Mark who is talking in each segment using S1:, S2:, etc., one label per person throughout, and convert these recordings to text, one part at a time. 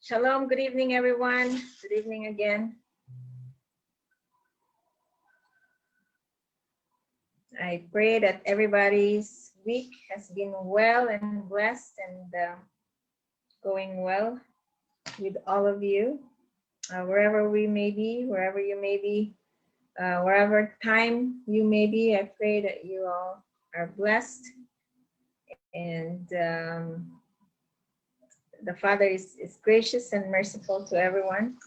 S1: Shalom, good evening, everyone. Good evening again. I pray that everybody's week has been well and blessed and going well with all of you, wherever we may be, wherever you may be, wherever time you may be. I pray that you all are blessed and the Father is gracious and merciful to everyone.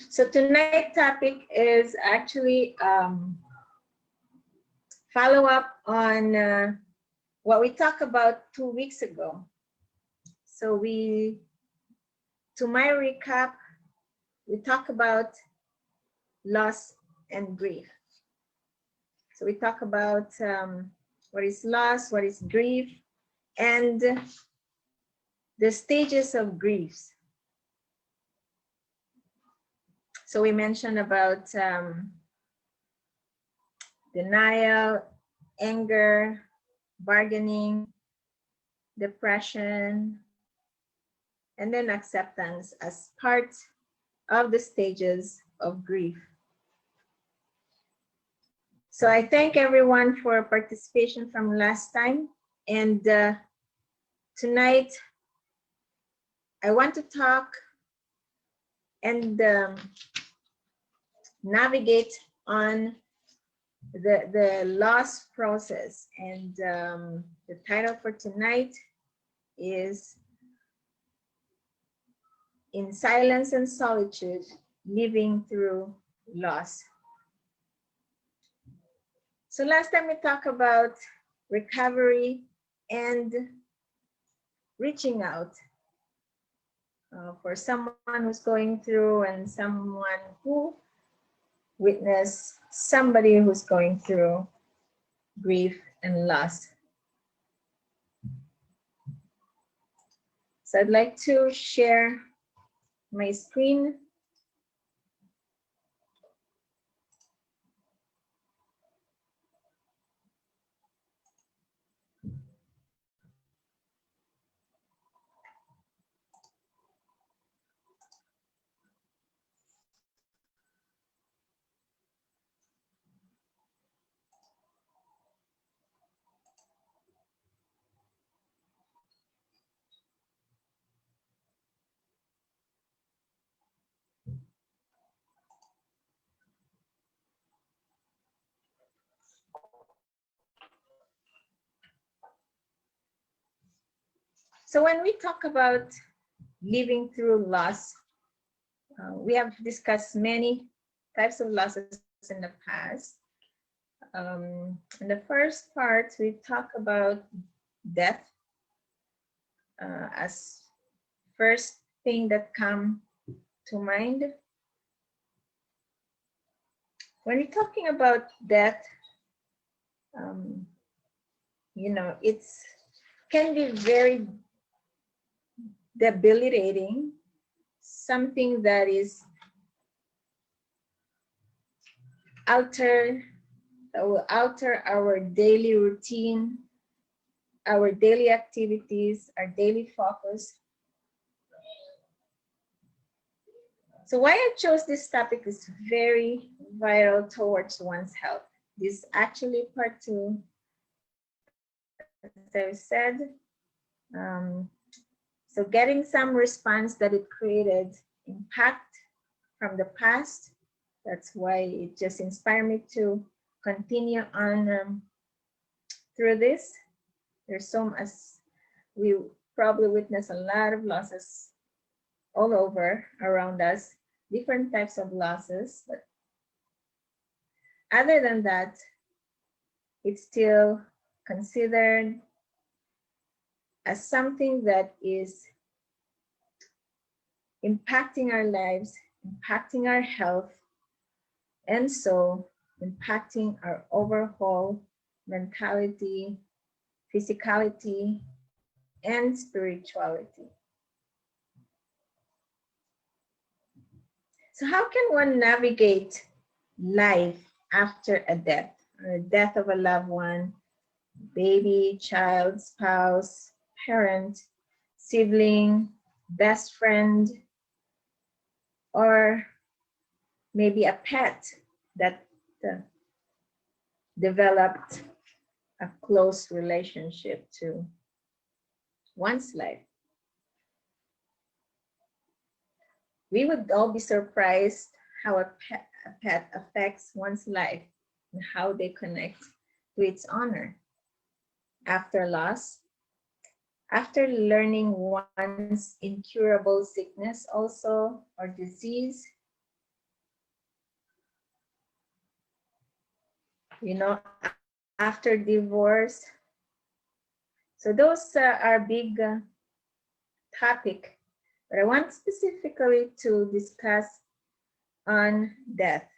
S1: So tonight's topic is actually follow up on what we talked about 2 weeks ago. So to my recap, we talk about loss and grief. So we talk about what is loss, what is grief, and the stages of griefs. So we mentioned about denial, anger, bargaining, depression, and then acceptance as part of the stages of grief. So I thank everyone for participation from last time. And tonight, I want to talk and navigate on the loss process. And the title for tonight is In Silence and Solitude, Living Through Loss. So last time we talked about recovery and reaching out for someone who's going through and someone who witnessed somebody who's going through grief and loss. So I'd like to share my screen. So when we talk about living through loss, we have discussed many types of losses in the past. In the first part, we talk about death as first thing that come to mind. When we're talking about death, you know, it's can be very debilitating, something that is will alter our daily routine, our daily activities, our daily focus. So why I chose this topic is very vital towards one's health. This is actually part 2, as I said. So getting some response that it created impact from the past. That's why it just inspired me to continue on through this. There's so much, we probably witness a lot of losses all over around us, different types of losses. But other than that, it's still considered as something that is impacting our lives, impacting our health, and so impacting our overall mentality, physicality, and spirituality. So how can one navigate life after a death, or death of a loved one, baby, child, spouse, parent, sibling, best friend, or maybe a pet that developed a close relationship to one's life. We would all be surprised how a pet affects one's life and how they connect to its owner. After loss, after learning one's incurable sickness also or disease, after divorce. So those are big topic, but I want specifically to discuss on death.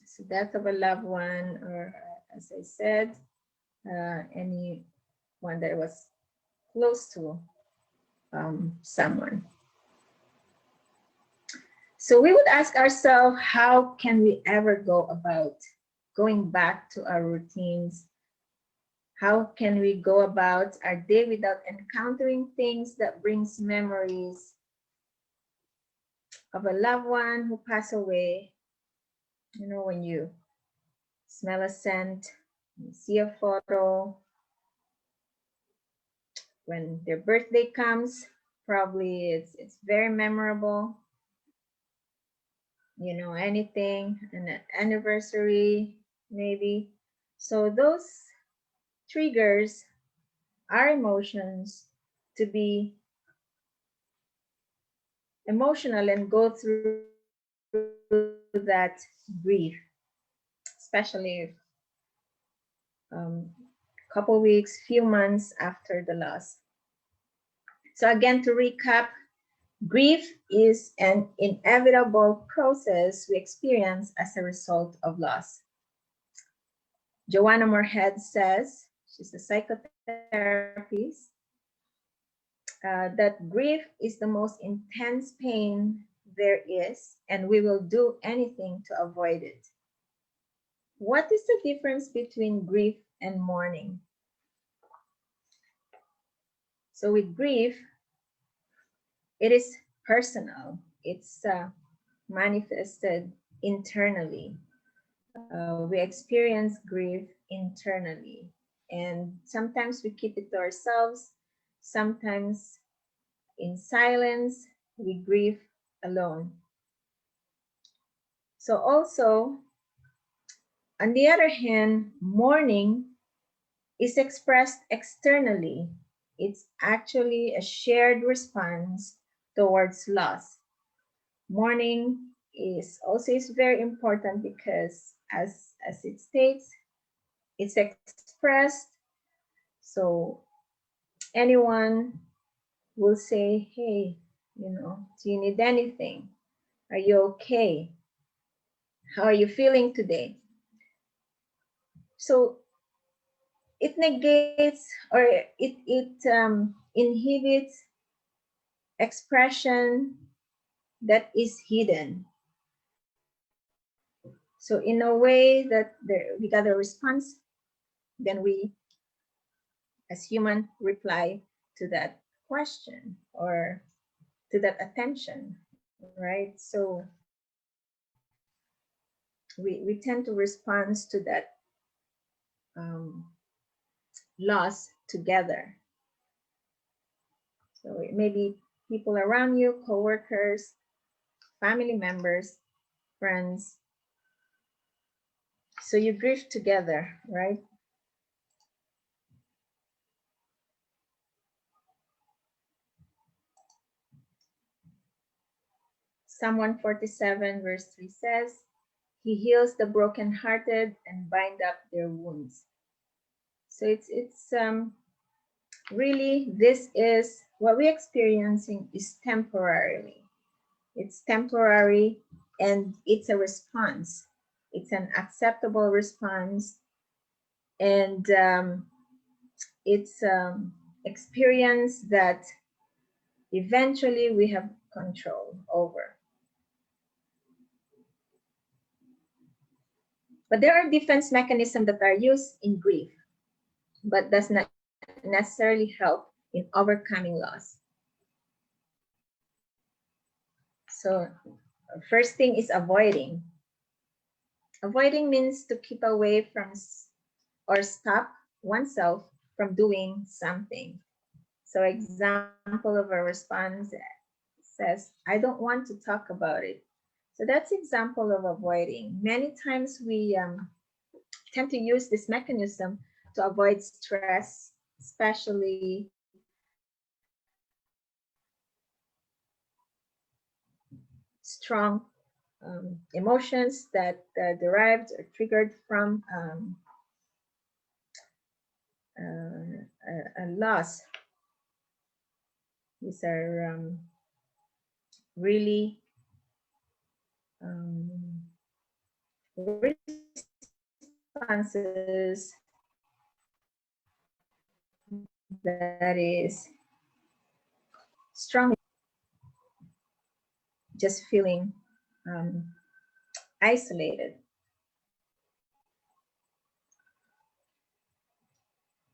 S1: So death of a loved one, or as I said, anyone that was close to someone. So we would ask ourselves, how can we ever go about going back to our routines? How can we go about our day without encountering things that brings memories of a loved one who passed away? You know, when you smell a scent, you see a photo, when their birthday comes, probably it's very memorable. You know, anything, an anniversary, maybe. So those triggers our emotions to be emotional and go through that grief, especially couple weeks, few months after the loss. So again, to recap, grief is an inevitable process we experience as a result of loss. Joanna Moorhead says, she's a psychotherapist, that grief is the most intense pain there is, and we will do anything to avoid it. What is the difference between grief and mourning? So with grief, it is personal. It's manifested internally. We experience grief internally, and sometimes we keep it to ourselves. Sometimes in silence, we grieve alone. So also, on the other hand, mourning is expressed externally. It's actually a shared response towards loss. Mourning is very important because as it states, it's expressed. So anyone will say, hey, do you need anything? Are you okay? How are you feeling today? So it negates, or it inhibits expression that is hidden. So in a way that we got a response, then we, as human, reply to that question or to that attention, right? So we tend to respond to that loss together. So it may be people around you, coworkers, family members, friends. So you grieve together, right? Psalm 147 verse 3 says, he heals the brokenhearted and bind up their wounds. So it's really, this is what we're experiencing is temporarily. It's temporary, and it's a response. It's an acceptable response, and it's experience that eventually we have control over. But there are defense mechanisms that are used in grief, but does not necessarily help in overcoming loss. So first thing is avoiding. Avoiding means to keep away from or stop oneself from doing something. So example of a response says, I don't want to talk about it. So that's example of avoiding. Many times we tend to use this mechanism to avoid stress, especially strong emotions that derived or triggered from a loss. These are really responses that is strong, just feeling isolated.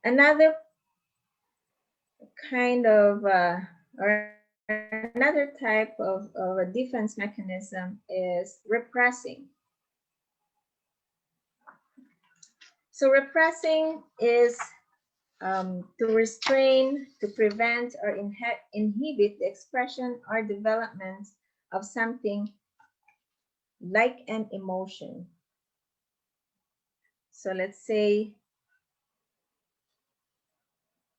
S1: Another kind of or another type of a defense mechanism is repressing. So repressing is to restrain, to prevent or inhibit the expression or development of something like an emotion. So let's say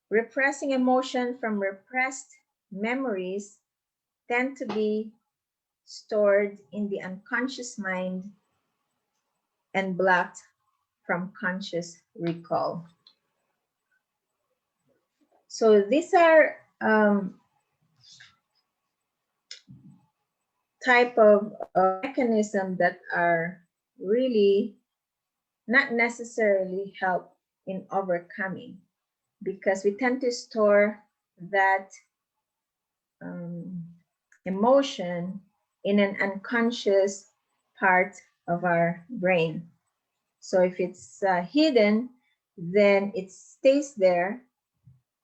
S1: repressing emotion from repressed memories tend to be stored in the unconscious mind and blocked from conscious recall. So these are type of mechanism that are really not necessarily help in overcoming, because we tend to store that emotion in an unconscious part of our brain. So if it's hidden, then it stays there,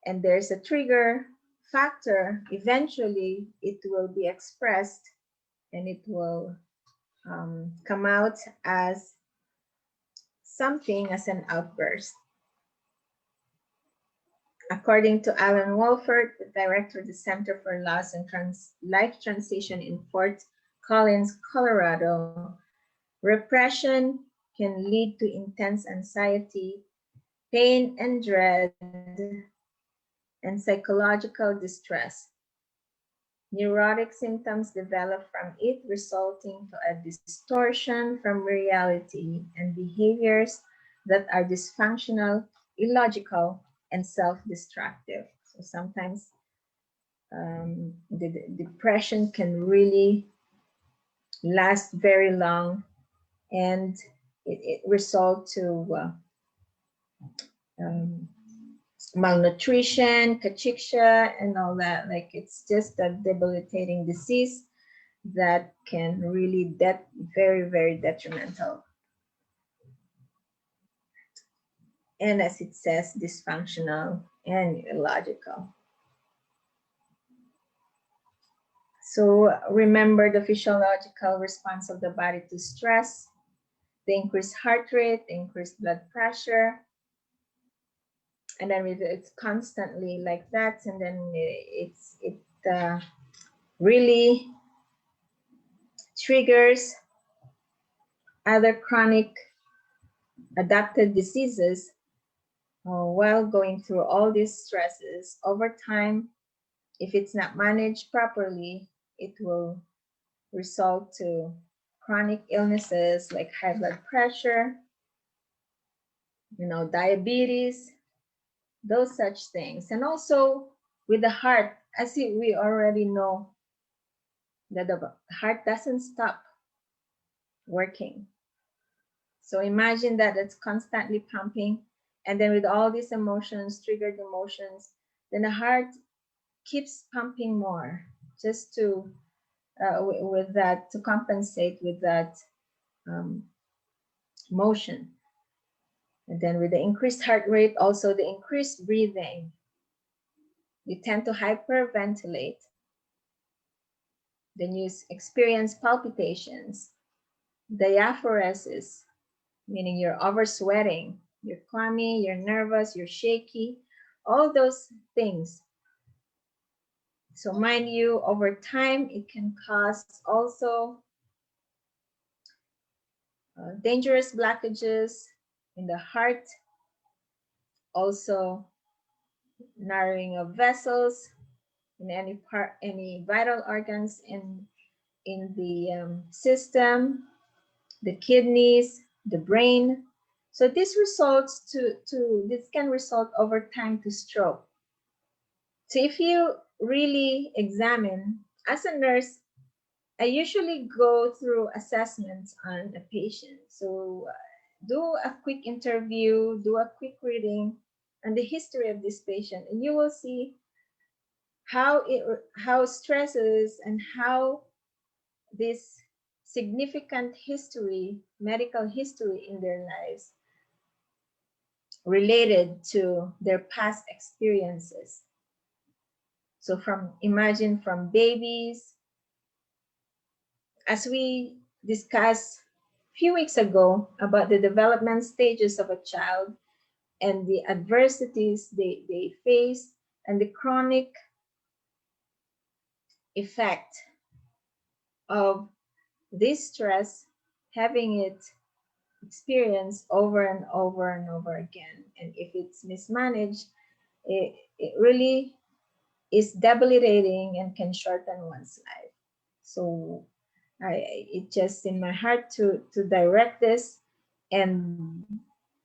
S1: and there's a trigger factor. Eventually, it will be expressed, and it will come out as something, as an outburst. According to Allan, the director of the Center for Loss and Life Transition in Fort Collins, Colorado, repression can lead to intense anxiety, pain and dread, and psychological distress. Neurotic symptoms develop from it, resulting to a distortion from reality and behaviors that are dysfunctional, illogical, and self-destructive. So sometimes the depression can really last very long, and it result to malnutrition, cachexia, and all that. Like, it's just a debilitating disease that can really very, very detrimental. And as it says, dysfunctional and illogical. So remember the physiological response of the body to stress, the increased heart rate, the increased blood pressure. And then it's constantly like that, and then it really triggers other chronic adaptive diseases while going through all these stresses. Over time, if it's not managed properly, it will result to chronic illnesses like high blood pressure, diabetes, those such things. And also with the heart, as we already know that the heart doesn't stop working. So imagine that it's constantly pumping, and then with all these emotions, triggered emotions, then the heart keeps pumping more just to with that, to compensate with that motion. And then with the increased heart rate, also the increased breathing, you tend to hyperventilate. Then you experience palpitations, diaphoresis, meaning you're over sweating, you're clammy, you're nervous, you're shaky, all those things. So mind you, over time, it can cause also dangerous blockages in the heart, also narrowing of vessels in any part, any vital organs in the system, the kidneys, the brain. So this results this can result over time to stroke. So if you really examine, as a nurse, I usually go through assessments on a patient. So do a quick interview, do a quick reading on the history of this patient, and you will see how stresses and how this significant history, medical history in their lives related to their past experiences. So imagine from babies, as we discussed a few weeks ago about the development stages of a child and the adversities they face and the chronic effect of this stress, having it experienced over and over and over again. And if it's mismanaged, it really is debilitating and can shorten one's life. So it just in my heart to direct this and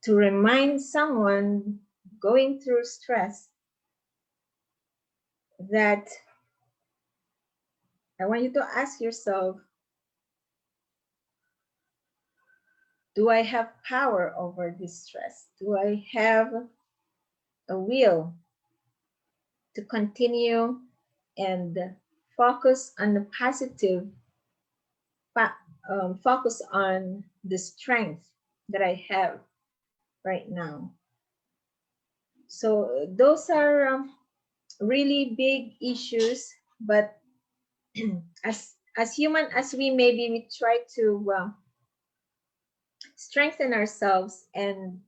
S1: to remind someone going through stress that I want you to ask yourself, do I have power over this stress? Do I have a will to continue and focus on the positive, focus on the strength that I have right now? So those are really big issues, but as human as we may be, we try to strengthen ourselves and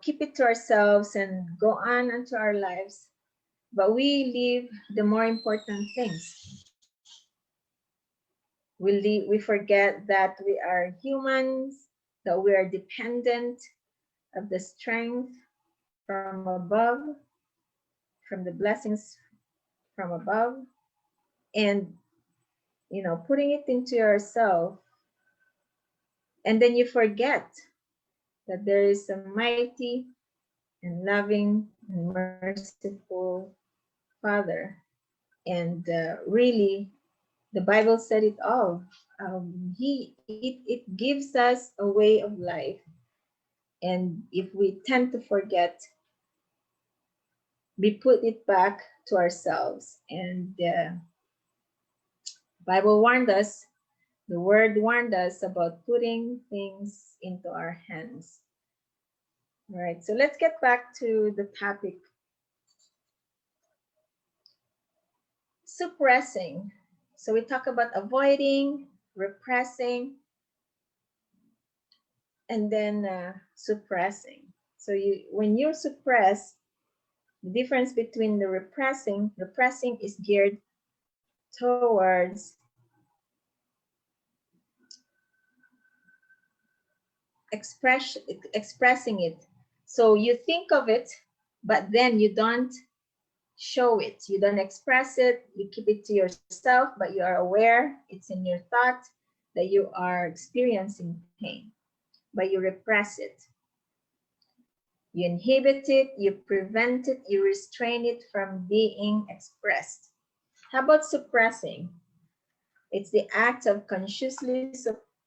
S1: keep it to ourselves and go on into our lives, but we leave the more important things. We forget that we are humans, that we are dependent of the strength from above, from the blessings from above, and putting it into yourself, and then you forget that there is a mighty and loving and merciful Father. And really, the Bible said it all. It gives us a way of life. And if we tend to forget, we put it back to ourselves. And the Bible warned us, the word warned us about putting things into our hands. All right, so let's get back to the topic. Suppressing. So we talk about avoiding, repressing, and then suppressing. So when you suppress, the difference between the repressing is geared towards expressing it. So you think of it, but then you don't show it. You don't express it. You keep it to yourself, but you are aware it's in your thought that you are experiencing pain, but you repress it. You inhibit it, you prevent it, you restrain it from being expressed. How about suppressing? It's the act of consciously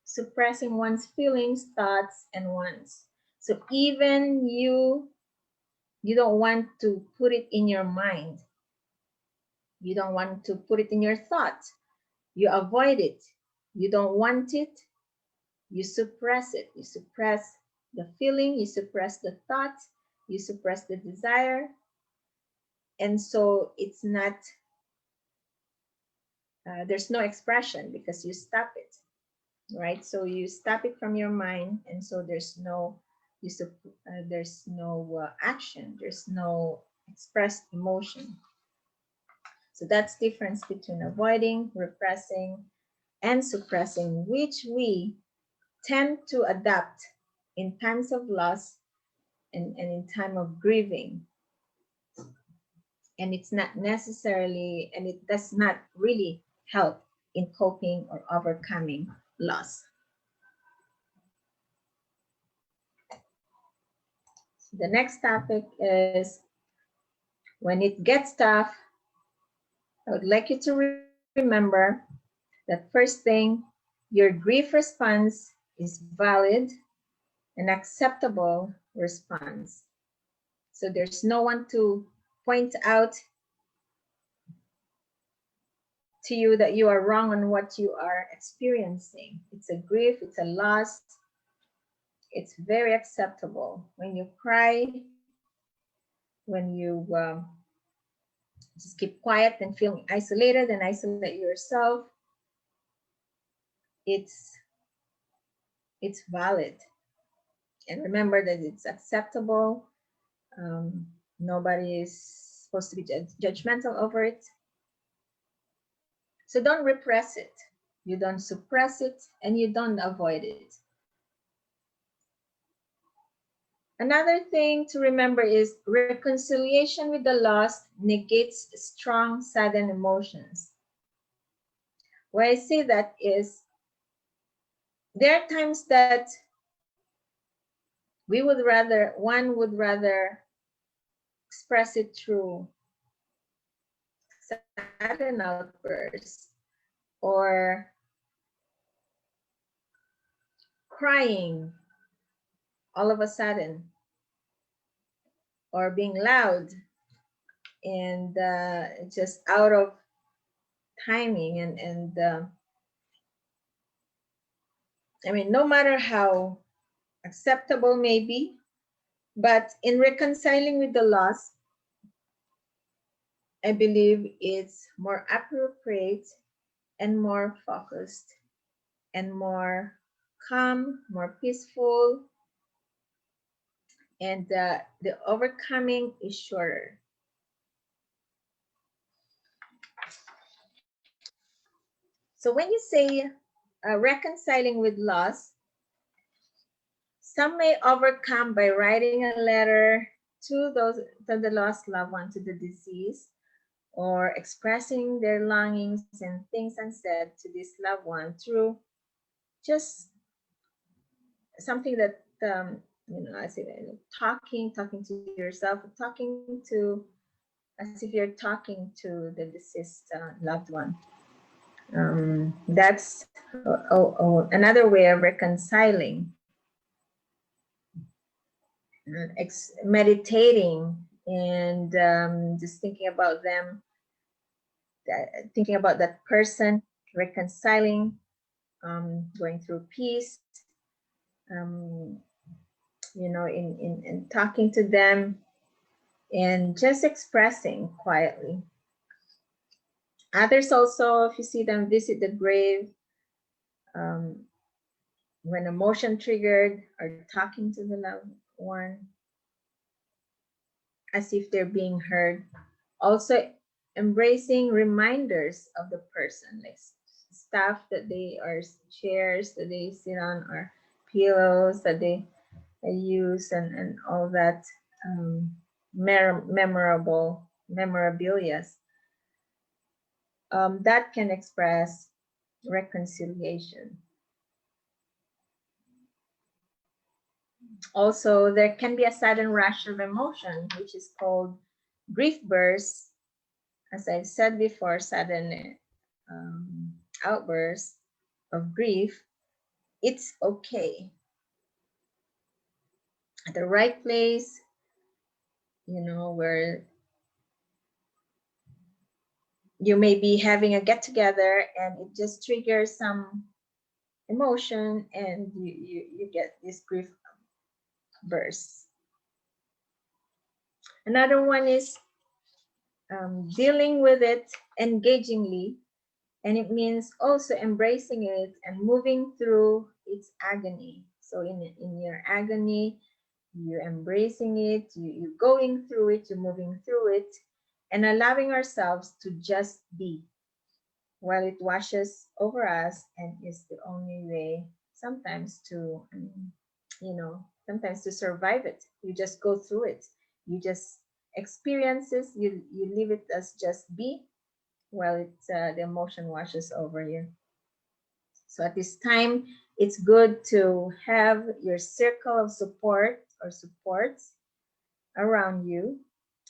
S1: suppressing one's feelings, thoughts, and wants. So even you don't want to put it in your mind. You don't want to put it in your thoughts. You avoid it. You don't want it. You suppress it. You suppress the feeling. You suppress the thoughts. You suppress the desire. And so it's not there's no expression because you stop it, right? So you stop it from your mind, and so there's no action, there's no expressed emotion. So that's difference between avoiding, repressing, and suppressing, which we tend to adapt in times of loss and in time of grieving. And it's not necessarily, and it does not really help in coping or overcoming loss. The next topic is, when it gets tough, I would like you to remember that first thing, your grief response is valid and acceptable response. So there's no one to point out to you that you are wrong on what you are experiencing. It's a grief, it's a loss. It's very acceptable. When you cry, when you just keep quiet and feel isolated and isolate yourself, it's valid. And remember that it's acceptable. Nobody is supposed to be judgmental over it. So don't repress it. You don't suppress it, and you don't avoid it. Another thing to remember is reconciliation with the lost negates strong, sudden emotions. Why I say that is, there are times that one would rather express it through sudden outbursts or crying all of a sudden, or being loud and just out of timing. And I mean, no matter how acceptable may be, but in reconciling with the loss, I believe it's more appropriate and more focused and more calm, more peaceful, and the overcoming is shorter. So when you say reconciling with loss, some may overcome by writing a letter to the lost loved one, to the deceased, or expressing their longings and things unsaid to this loved one through just something that I say, talking to yourself, talking to, as if you're talking to the deceased loved one. That's another way of reconciling. Meditating and just thinking about them, thinking about that person, reconciling, going through peace, in talking to them and just expressing quietly. Others also, if you see them visit the grave, when emotion triggered, or talking to the loved one as if they're being heard. Also embracing reminders of the person, like stuff that chairs that they sit on, or pillows that they use, and all that memorabilia that can express reconciliation. Also, there can be a sudden rush of emotion, which is called grief bursts. As I've said before, sudden outbursts of grief. It's okay. At the right place, where you may be having a get together and it just triggers some emotion, and you get this grief burst. Another one is dealing with it engagingly And it means also embracing it and moving through its agony. So in your agony, you're embracing it, you're going through it, you're moving through it, and allowing ourselves to just be while it washes over us and is the only way sometimes to, sometimes to survive it. You just go through it. You just experience it, you leave it as just be while the emotion washes over you. So at this time, it's good to have your circle of support or supports around you.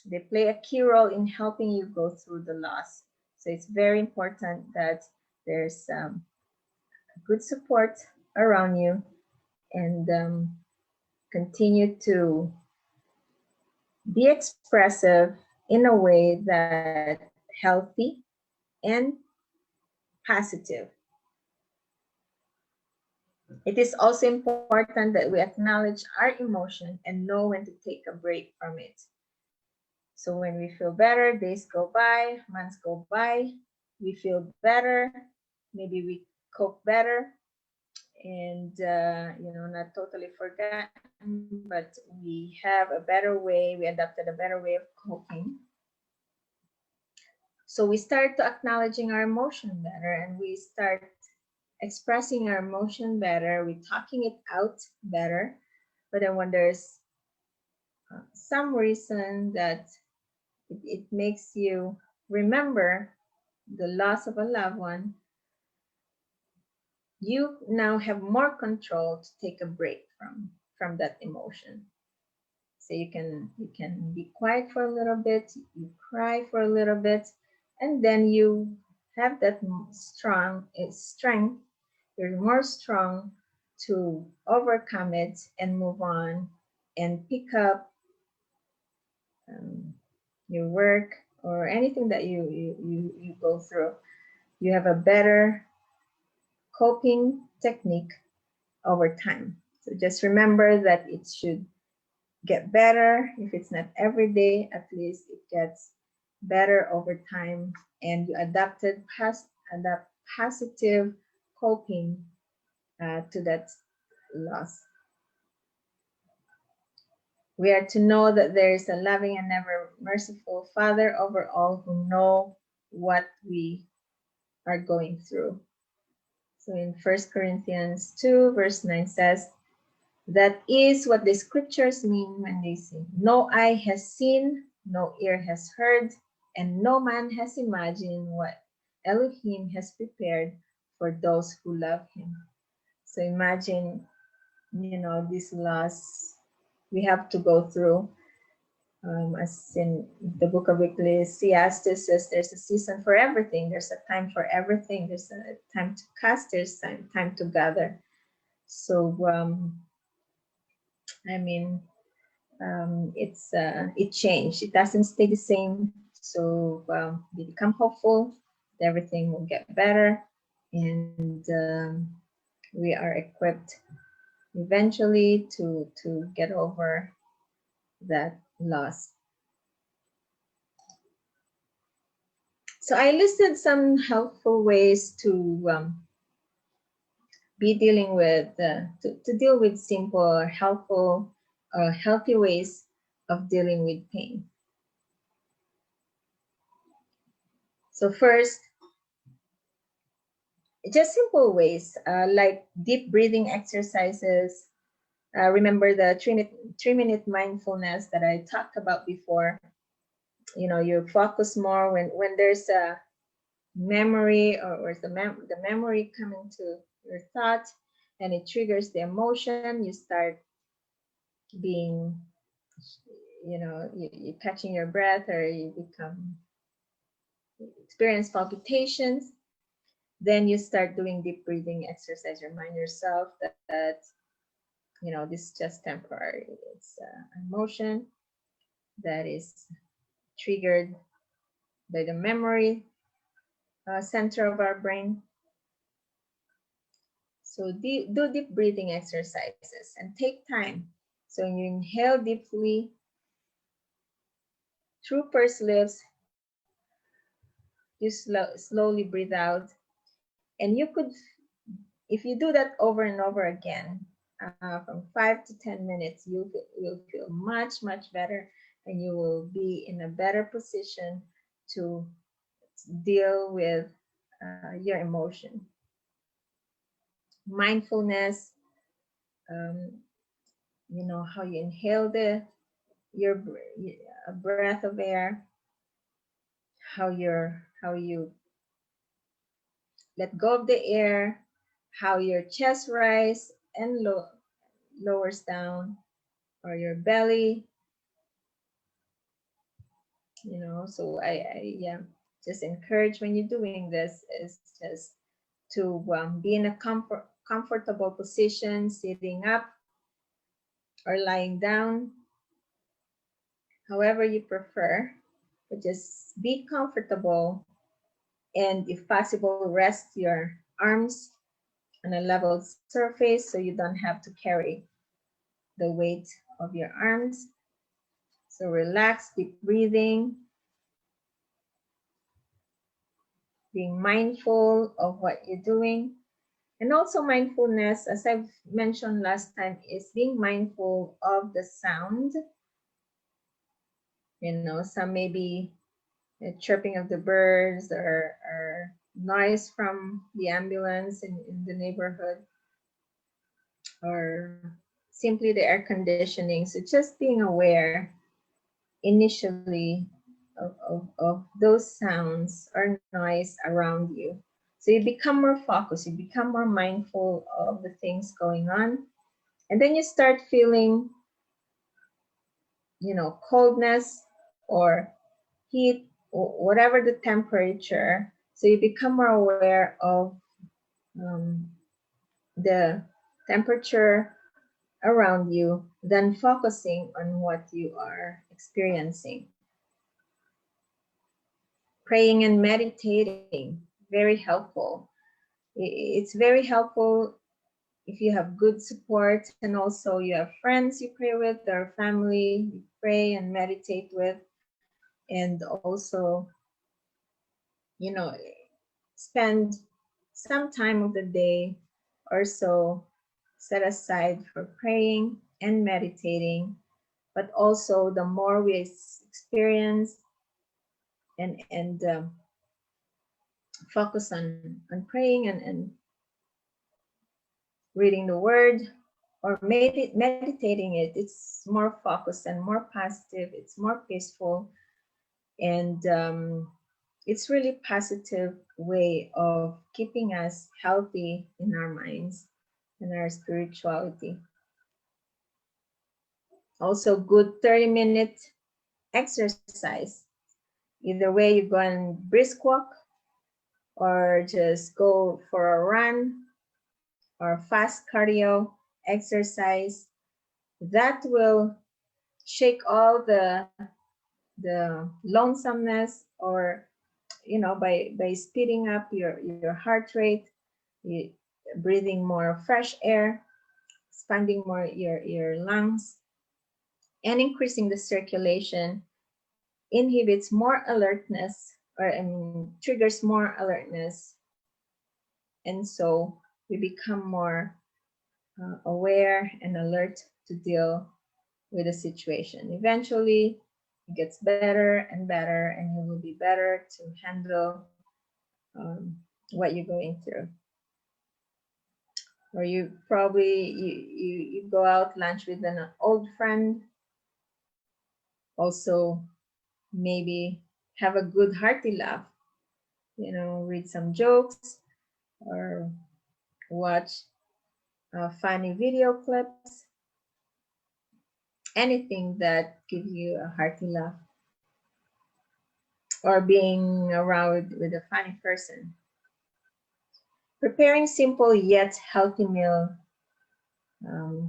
S1: They play a key role in helping you go through the loss. So it's very important that there's good support around you, and continue to be expressive in a way that healthy and positive. It is also important that we acknowledge our emotion and know when to take a break from it. So when we feel better, days go by, months go by, we feel better, maybe we cope better, and not totally forgotten, but we have a better way, we adopted a better way of coping. So we start to acknowledging our emotion better, and we start expressing our emotion better, we're talking it out better. But then when there's some reason that it makes you remember the loss of a loved one, you now have more control to take a break from that emotion. So you can be quiet for a little bit, you cry for a little bit, and then you have that strong strength. You're more strong to overcome it and move on and pick up your work or anything that you go through. You have a better coping technique over time. So just remember that it should get better. If it's not every day, at least it gets better over time, and you adapt positive coping to that loss. We are to know that there is a loving and ever merciful Father over all who know what we are going through. So in 1 Corinthians 2, verse 9 says, that is what the scriptures mean when they say, no eye has seen, no ear has heard, and no man has imagined what Elohim has prepared for those who love him. So imagine, this loss we have to go through. As in the book of Ecclesiastes says, there's a season for everything. There's a time for everything. There's a time to cast. There's time to gather. So, it changed. It doesn't stay the same. So we become hopeful that everything will get better, and we are equipped eventually to get over that loss. So I listed some helpful ways to be dealing with to deal with simple, helpful, healthy ways of dealing with pain. So first, just simple ways like deep breathing exercises. Remember the 3-minute mindfulness that I talked about before. You focus more when there's a memory or the memory coming to your thought, and it triggers the emotion. You start being, you catching your breath, or you experience palpitations. Then you start doing deep breathing exercise. Remind yourself that this is just temporary. It's emotion that is triggered by the memory center of our brain. So do deep breathing exercises and take time. So you inhale deeply through pursed lips. You slowly breathe out And you could, if you do that over and over again, from 5 to 10 minutes, you'll feel much, much better, and you will be in a better position to deal with your emotion. Mindfulness, um, you know, how you inhale your a breath of air, how you let go of the air, how your chest rise and lowers down, or your belly, you know. So I yeah, just encourage when you're doing this is just to be in a comfortable position, sitting up or lying down, however you prefer, but just be comfortable, and if possible, rest your arms on a level surface so you don't have to carry the weight of your arms. So relax, deep breathing, being mindful of what you're doing. And also mindfulness, as I've mentioned last time, is being mindful of the sound. You know, some maybe chirping of the birds, or noise from the ambulance in the neighborhood, or simply the air conditioning. So just being aware initially of those sounds or noise around you. So you become more focused, you become more mindful of the things going on. And then you start feeling, you know, coldness or heat, whatever the temperature. So you become more aware of the temperature around you than focusing on what you are experiencing. Praying and meditating, very helpful. It's very helpful if you have good support, and also you have friends you pray with, or family you pray and meditate with. And also, you know, spend some time of the day or so set aside for praying and meditating. But also, the more we experience and focus on praying and reading the word or meditating it, it's more focused and more positive, it's more peaceful, and it's really positive way of keeping us healthy in our minds and our spirituality. Also, good 30-minute exercise. Either way, you go and brisk walk, or just go for a run or fast cardio exercise. That will shake all the lonesomeness, or you know, by speeding up your heart rate, you, breathing more fresh air, expanding more your lungs, and increasing the circulation inhibits more alertness, or triggers more alertness, and so we become more aware and alert to deal with the situation. Eventually, it gets better and better, and you will be better to handle what you're going through. Or you probably you go out lunch with an old friend. Also, maybe have a good hearty laugh. You know, read some jokes or watch funny video clips. Anything that gives you a hearty laugh, or being around with a funny person. Preparing simple yet healthy meal,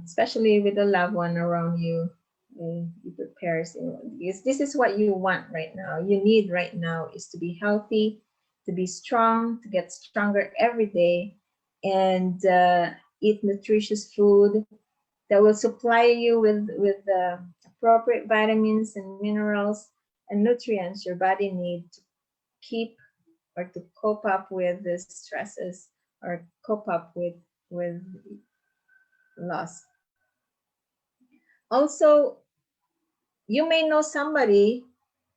S1: especially with a loved one around you, you prepare, because this is what you want right now. You need right now is to be healthy, to be strong, to get stronger every day, and eat nutritious food that will supply you with appropriate vitamins and minerals and nutrients your body needs to keep or to cope up with the stresses or cope up with loss. Also, you may know somebody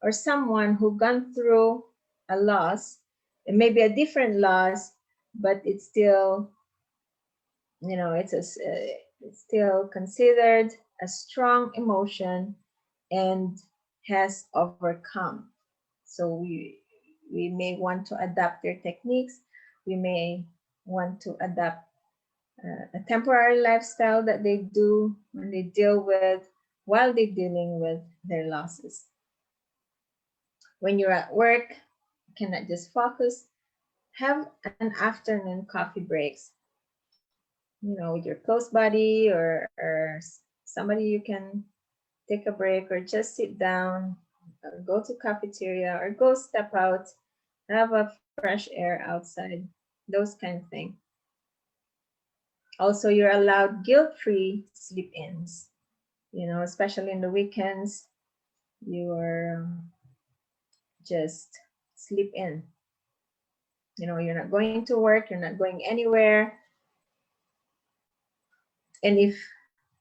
S1: or someone who gone through a loss. It may be a different loss, but it's still, it's still considered a strong emotion and has overcome. So we may want to adapt their techniques. We may want to adapt a temporary lifestyle that they do when they deal with while they're dealing with their losses. When you're at work, you cannot just focus. Have an afternoon coffee breaks, with your close buddy or somebody you can take a break or just sit down, or go to cafeteria or go step out, have a fresh air outside, those kind of thing. Also, you're allowed guilt-free sleep-ins, especially in the weekends, you're just sleep in. You're not going to work, you're not going anywhere. And if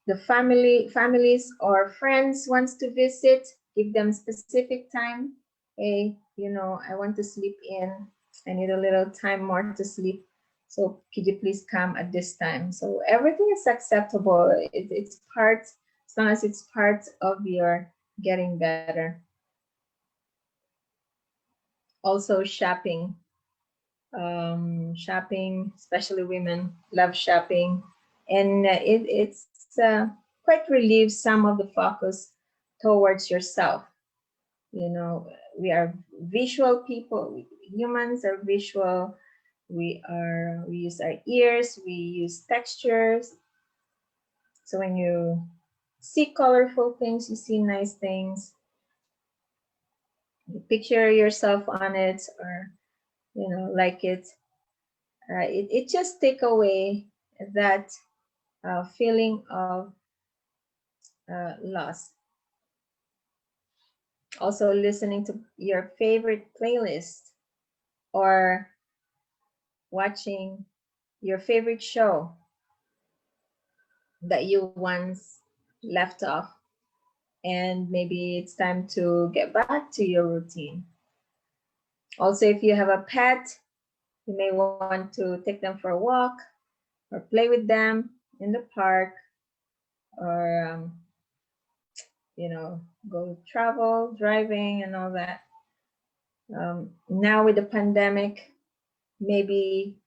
S1: the families or friends wants to visit, give them specific time. Hey, I want to sleep in. I need a little time more to sleep. So could you please come at this time? So everything is acceptable. It's part, as long as it's part of your getting better. Also shopping. Shopping, especially women love shopping, and it's quite relieves some of the focus towards yourself. We are visual people. Humans are visual. We use our ears, we use textures. So when you see colorful things, you see nice things, you picture yourself on it, or like it just take away that feeling of loss. Also, listening to your favorite playlist or watching your favorite show that you once left off, and maybe it's time to get back to your routine. Also, if you have a pet, you may want to take them for a walk or play with them in the park, or go travel, driving, and all that. Now with the pandemic, maybe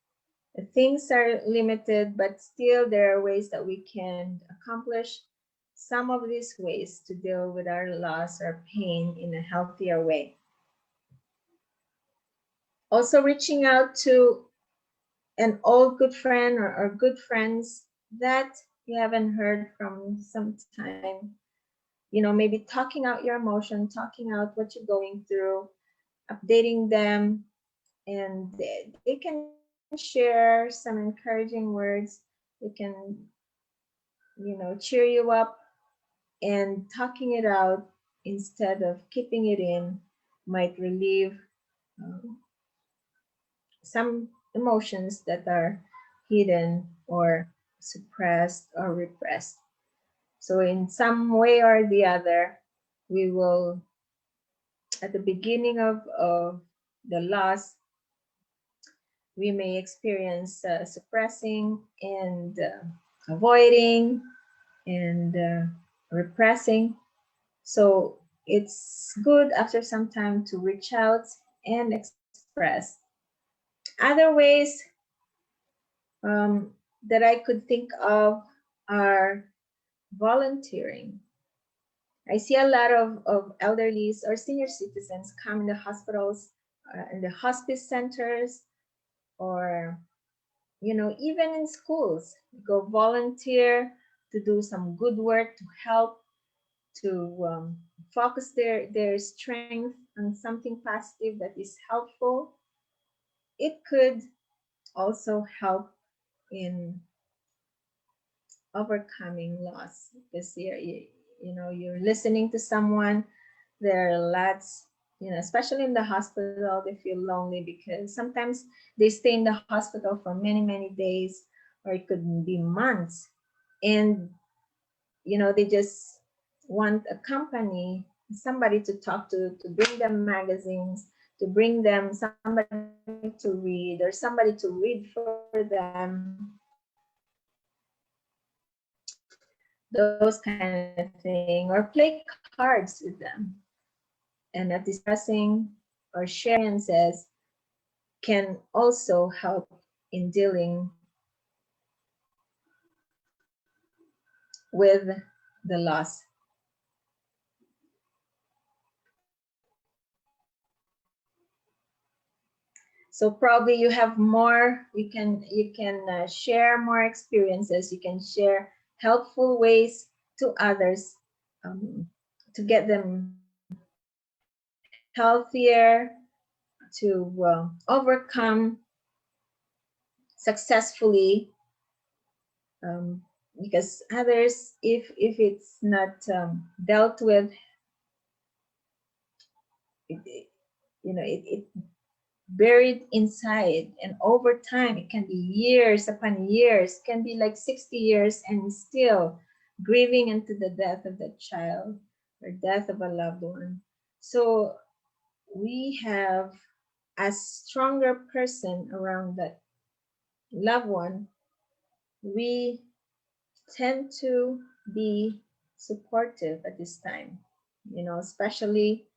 S1: things are limited, but still there are ways that we can accomplish some of these ways to deal with our loss or pain in a healthier way. Also, reaching out to an old good friend or good friends that you haven't heard from some time. Maybe talking out your emotion, talking out what you're going through, updating them, and they can share some encouraging words. They can, cheer you up, and talking it out instead of keeping it in might relieve um, some emotions that are hidden or suppressed or repressed. So in some way or the other, we will, at the beginning of the loss, we may experience suppressing and avoiding and repressing. So it's good after some time to reach out and express. Other ways that I could think of are volunteering. I see a lot of elderlies or senior citizens come in the hospitals, in the hospice centers, or even in schools, go volunteer to do some good work, to help, to focus their strength on something positive that is helpful. It could also help in overcoming loss, because you're listening to someone. There are lots especially in the hospital, they feel lonely because sometimes they stay in the hospital for many, many days, or it could be months. And, they just want a company, somebody to talk to bring them magazines, to bring them somebody to read, or somebody to read for them, those kind of thing, or play cards with them. And discussing or sharing experiences can also help in dealing with the loss. So probably you have more, you can share more experiences, you can share helpful ways to others, um, to get them healthier, to overcome successfully, um, because others, if it's not dealt with, it buried inside, and over time it can be years upon years, can be like 60 years, and still grieving into the death of the child or death of a loved one. So we have a stronger person around that loved one, we tend to be supportive at this time, especially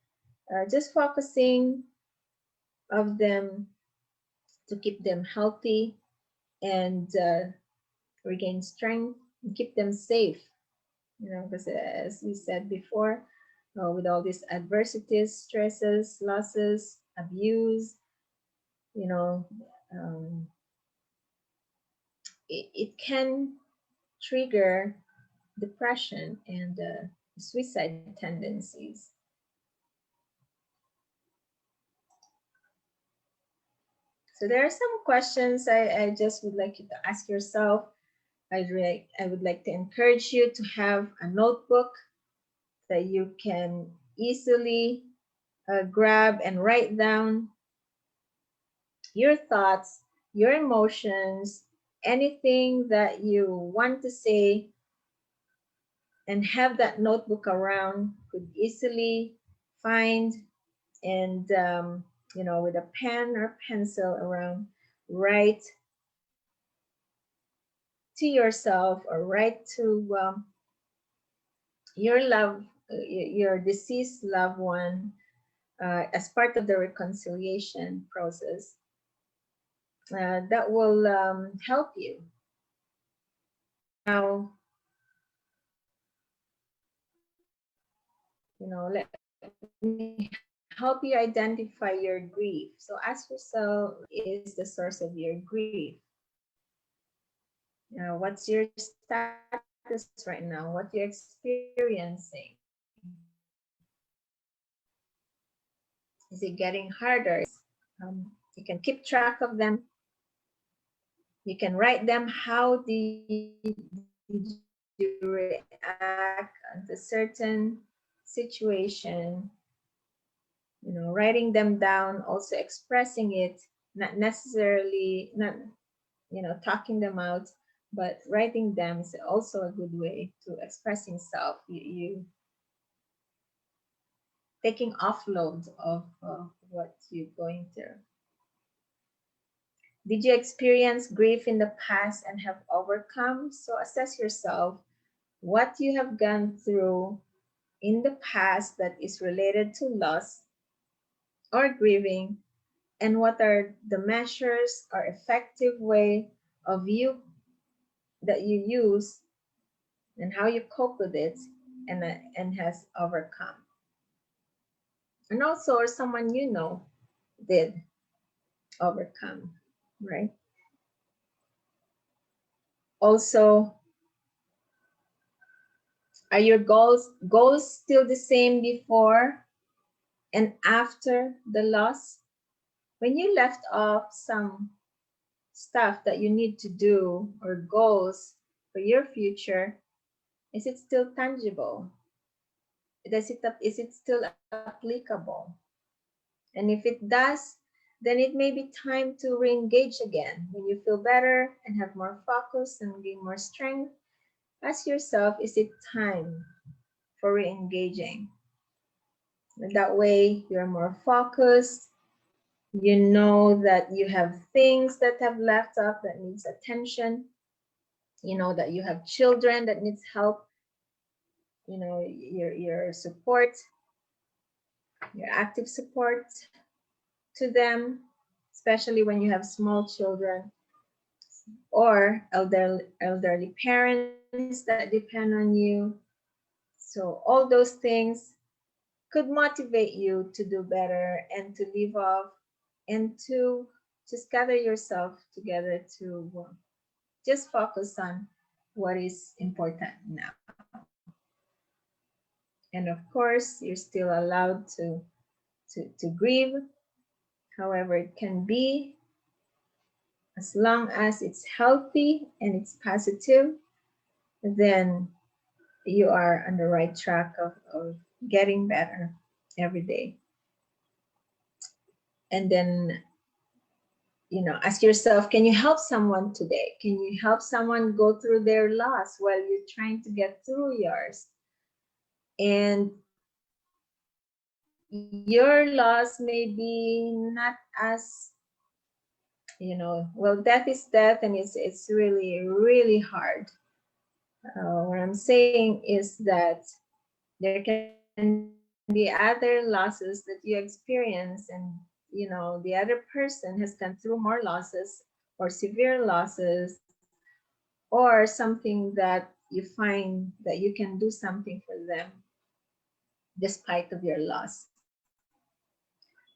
S1: just focusing of them to keep them healthy and regain strength and keep them safe, because as we said before, with all these adversities, stresses, losses, abuse, you know, um, it can trigger depression and suicide tendencies. So there are some questions I just would like you to ask yourself. I would like to encourage you to have a notebook that you can easily grab and write down your thoughts, your emotions, anything that you want to say, and have that notebook around, could easily find, and with a pen or pencil around, write to yourself or write to your your deceased loved one, as part of the reconciliation process, that will help you. Now, let me help you identify your grief. So ask yourself, is the source of your grief? What's your status right now? What you're experiencing? Is it getting harder? You can keep track of them. You can write them. How did you react on a certain situation? Writing them down, also expressing it, not necessarily, not, talking them out, but writing them is also a good way to expressing self. You taking offload of what you're going through. Did you experience grief in the past and have overcome? So assess yourself, what you have gone through in the past that is related to loss or grieving, and what are the measures or effective way of you that you use, and how you cope with it, and has overcome. And also, or someone did overcome, right? Also, are your goals still the same before and after the loss? When you left off some stuff that you need to do or goals for your future, is it still tangible? Is it still applicable? And if it does, then it may be time to re-engage again. When you feel better and have more focus and gain more strength, ask yourself, is it time for re-engaging? And that way you're more focused. You know that you have things that have left up that needs attention. You know that you have children that needs help. You know, your support, your active support to them, especially when you have small children or elderly parents that depend on you. So all those things could motivate you to do better and to leave off and to just gather yourself together to just focus on what is important now. And of course, you're still allowed to grieve, however it can be, as long as it's healthy and it's positive, then you are on the right track of getting better every day. And then, you know, ask yourself, can you help someone today? Can you help someone go through their loss while you're trying to get through yours? And your loss may be not as, you know, well, death is death, and it's really, really hard. What I'm saying is that there can be other losses that you experience, and you know the other person has gone through more losses or severe losses, or something that you find that you can do something for them despite of your loss.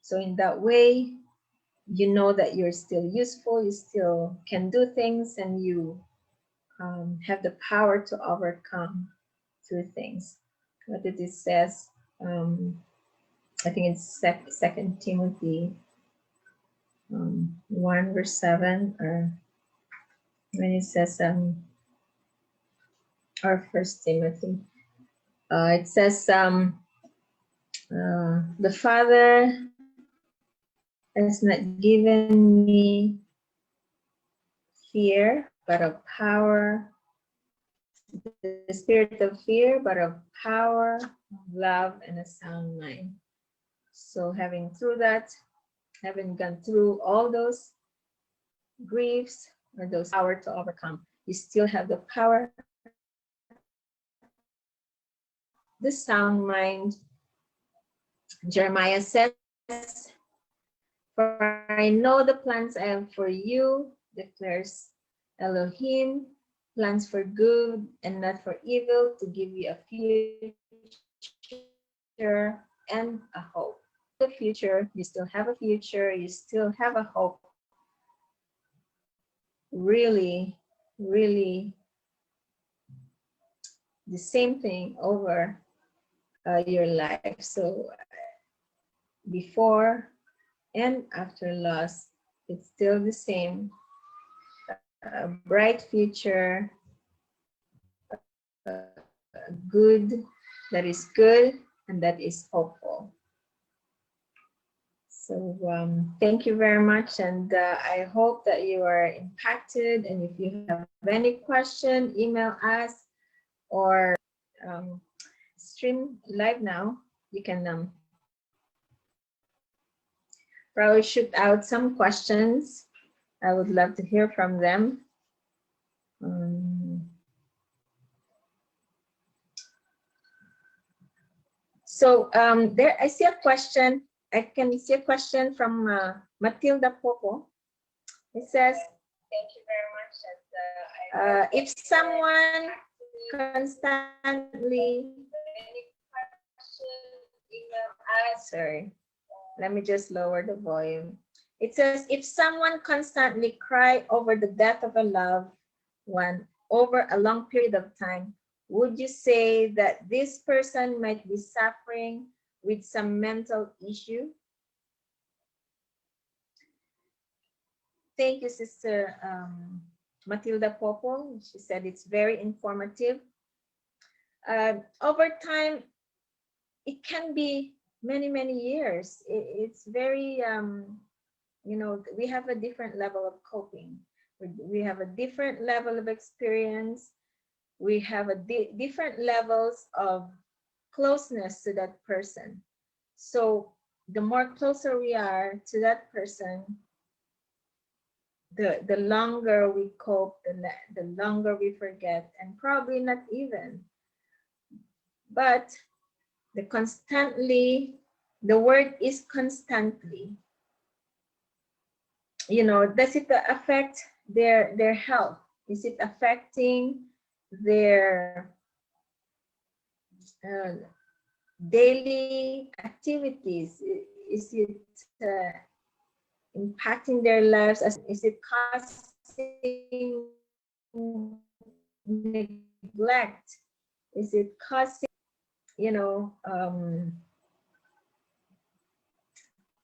S1: So in that way, you know that you're still useful, you still can do things, and you have the power to overcome through things. What it says, I think it's Second Timothy 1 verse 7, or when it says, or First Timothy, it says, the Father has not given me fear, but of power, the spirit of fear, but of power, love, and a sound mind. So having through that, having gone through all those griefs or those power to overcome, you still have the power, the sound mind. Jeremiah says, for I know the plans I have for you, declares Elohim, plans for good and not for evil, to give you a future and a hope. The future, you still have a future, you still have a hope. Really, really the same thing over your life. So before and after loss, it's still the same. A bright future, good, that is good, and that is hopeful. So thank you very much, and I hope that you are impacted. And if you have any question, email us or stream live now. You can probably shoot out some questions. I would love to hear from them. So there, I see a question. I can see a question from Matilda Popo. It says, thank you very much. If someone constantly, sorry, let me just lower the volume. It says, if someone constantly cry over the death of a loved one over a long period of time, would you say that this person might be suffering with some mental issue? Thank you, Sister Matilda Popo. She said it's very informative. Over time, it can be many years. It's very, you know, we have a different level of coping. We have a different level of experience. We have a different levels of closeness to that person. So the more closer we are to that person, the longer we cope, the longer we forget, and probably not even. But the word is constantly. You know, does it affect their health? Is it affecting their uh, daily activities? Is it impacting their lives? Is it causing neglect? Is it causing, you know,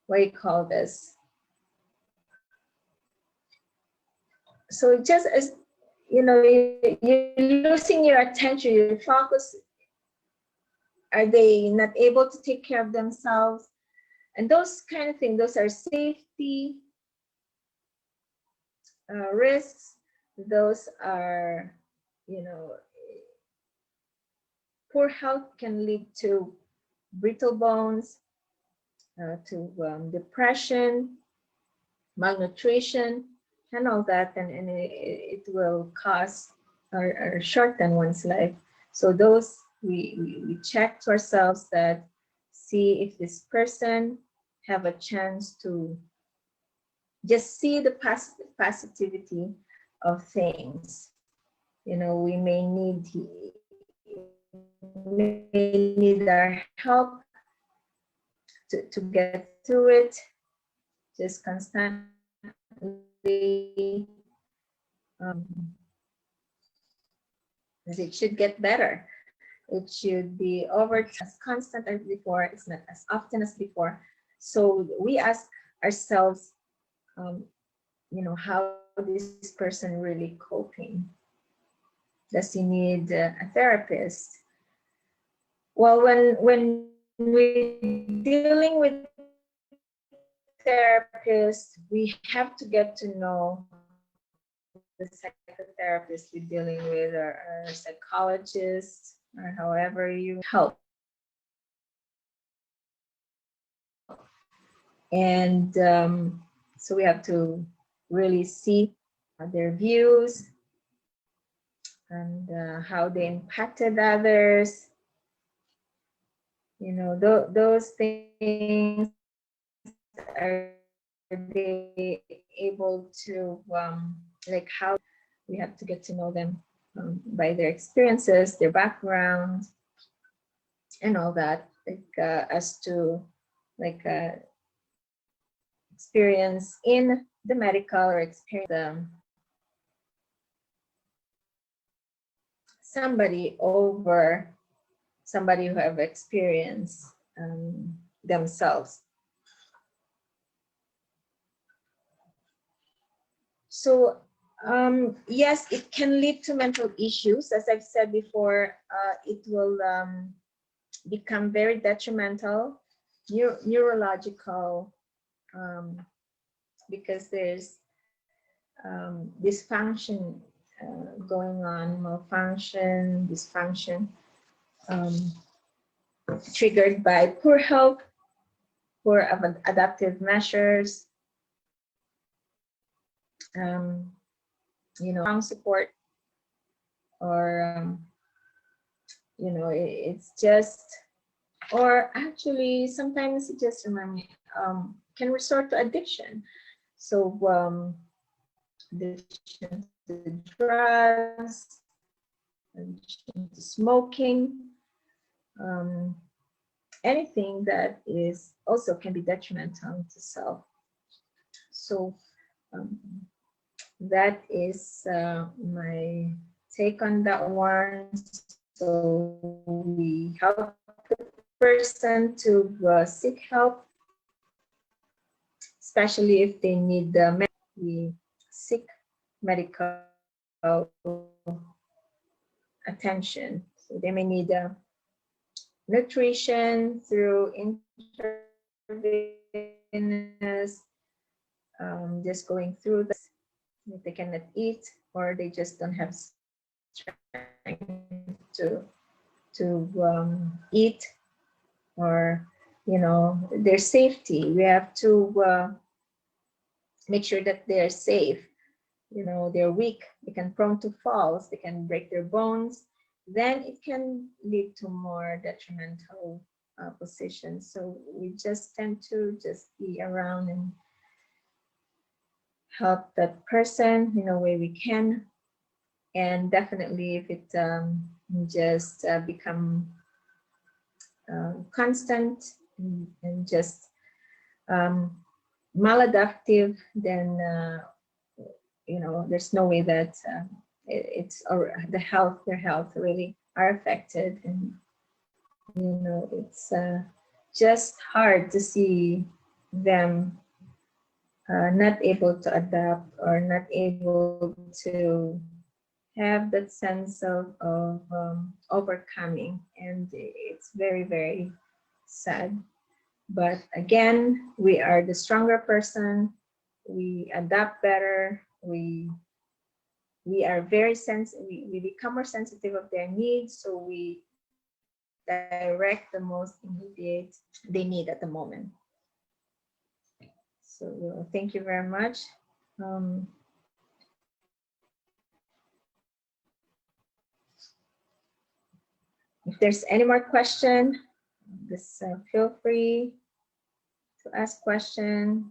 S1: what do you call this? So just as, you know, you're losing your attention, your focus. Are they not able to take care of themselves? And those kind of things, those are safety risks. Those are, you know, poor health can lead to brittle bones, to depression, malnutrition, and all that, and it will cause or shorten one's life. So those we check to ourselves, that see if this person have a chance to just see the positivity of things. You know, we may need our help to get through it, just constantly. It should get better. It should be over as constant as before. It's not as often as before. So we ask ourselves, you know, how this person really coping. Does he need a therapist? Well, when we're dealing with therapists, we have to get to know the psychotherapist we're dealing with, or psychologist, or however you help. And so we have to really see their views and how they impacted others. You know, those things, are they able to, like, how we have to get to know them by their experiences, their background, and all that, like as to like experience in the medical, or experience somebody over somebody who have experience themselves. So yes, it can lead to mental issues. As I've said before, it will become very detrimental, neurological, because there's dysfunction going on, malfunction, dysfunction, triggered by poor health, poor adaptive measures, you know, strong support, or you know, it's just, or actually sometimes it just can resort to addiction. So addiction to drugs, addiction to smoking, anything that is also can be detrimental to self. So that is my take on that one. So we help the person to seek help, especially if they need we seek medical attention. So they may need nutrition through intravenous, just going through this. If they cannot eat or they just don't have strength to eat, or their safety. We have to make sure that they're safe. They're weak, they can prone to falls, they can break their bones, then it can lead to more detrimental positions. So we just tend to just be around and help that person in a way we can. And definitely if it just become constant and just maladaptive, then there's no way that it's or their health really are affected. And it's just hard to see them not able to adapt or not able to have that sense of overcoming, and it's very, very sad. But again, we are the stronger person, we adapt better, we are very sensitive, we become more sensitive of their needs, so we direct the most immediate they need at the moment. So thank you very much. If there's any more question, just feel free to ask question.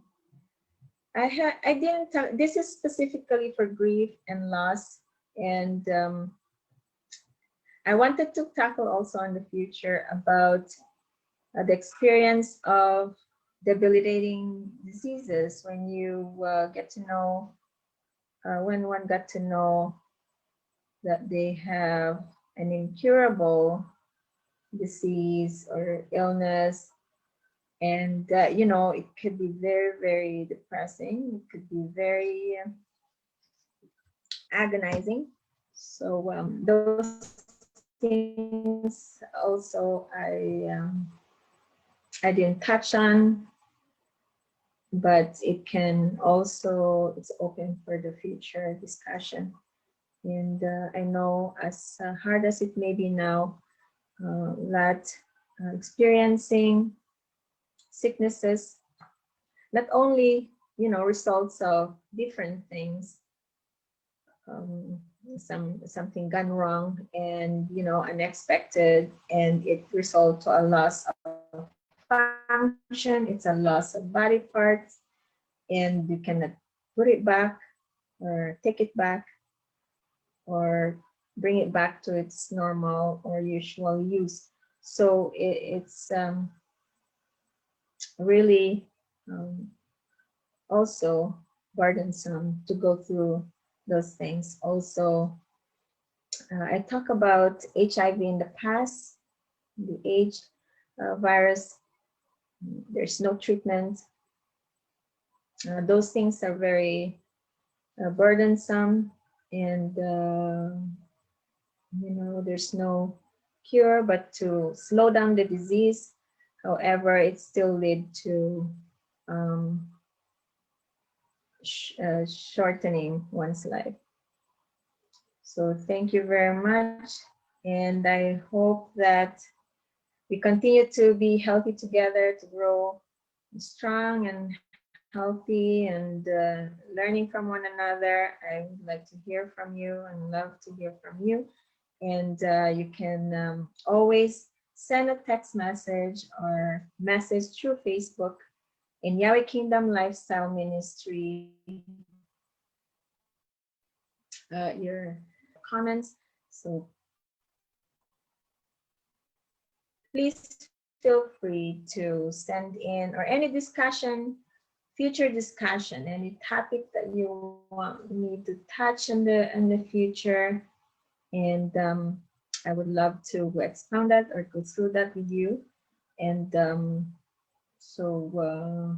S1: I didn't tell, this is specifically for grief and loss, and I wanted to tackle also in the future about the experience of debilitating diseases when you get to know, when one got to know that they have an incurable disease or illness. And it could be very, very depressing. It could be very agonizing. So those things also I didn't touch on, but it can also, it's open for the future discussion. And I know as hard as it may be now, that experiencing sicknesses, not only results of different things, something gone wrong and unexpected, and it results to a loss of function, it's a loss of body parts, and you cannot put it back or take it back or bring it back to its normal or usual use. So it's really also burdensome to go through those things. Also, I talk about HIV in the past, the AIDS virus. There's no treatment. Those things are very burdensome, and there's no cure but to slow down the disease. However, it still lead to shortening one's life. So thank you very much, and I hope that we continue to be healthy together, to grow strong and healthy, and learning from one another. I would like to hear from you and love to hear from you. And you can always send a text message or message through Facebook in Yahweh Kingdom Lifestyle Ministry, your comments. So please feel free to send in, or any discussion, future discussion, any topic that you want me to touch in the future, and I would love to expound that or go through that with you. And so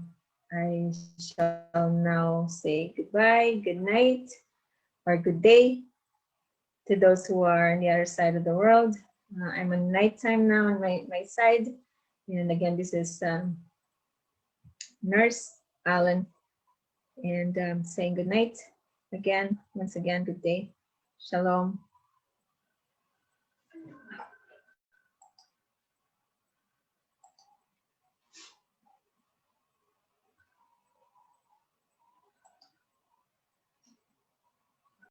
S1: I shall now say goodbye, good night, or good day to those who are on the other side of the world. I'm on nighttime now on my side. And again, this is Nurse Allan, and saying good night again. Once again, good day. Shalom.